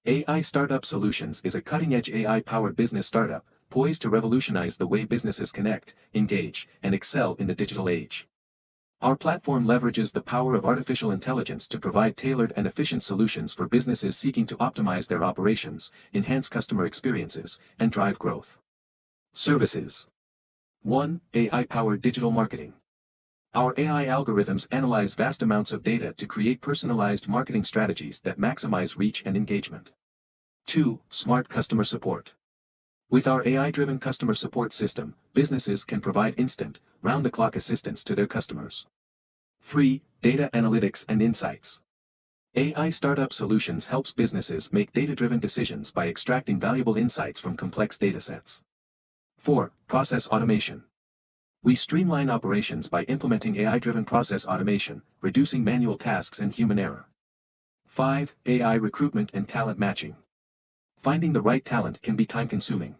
AI Startup Solutions is a cutting-edge AI-powered business startup, poised to revolutionize the way businesses connect, engage, and excel in the digital age. Our platform leverages the power of artificial intelligence to provide tailored and efficient solutions for businesses seeking to optimize their operations, enhance customer experiences, and drive growth. Services. 1. AI-powered digital marketing. Our AI algorithms analyze vast amounts of data to create personalized marketing strategies that maximize reach and engagement. 2. Smart customer support. With our AI-driven customer support system, businesses can provide instant, round-the-clock assistance to their customers. 3. Data analytics and insights. AI Startup Solutions helps businesses make data-driven decisions by extracting valuable insights from complex datasets. 4. Process automation. We streamline operations by implementing AI-driven process automation, reducing manual tasks and human error. 5. AI recruitment and talent matching. Finding the right talent can be time-consuming.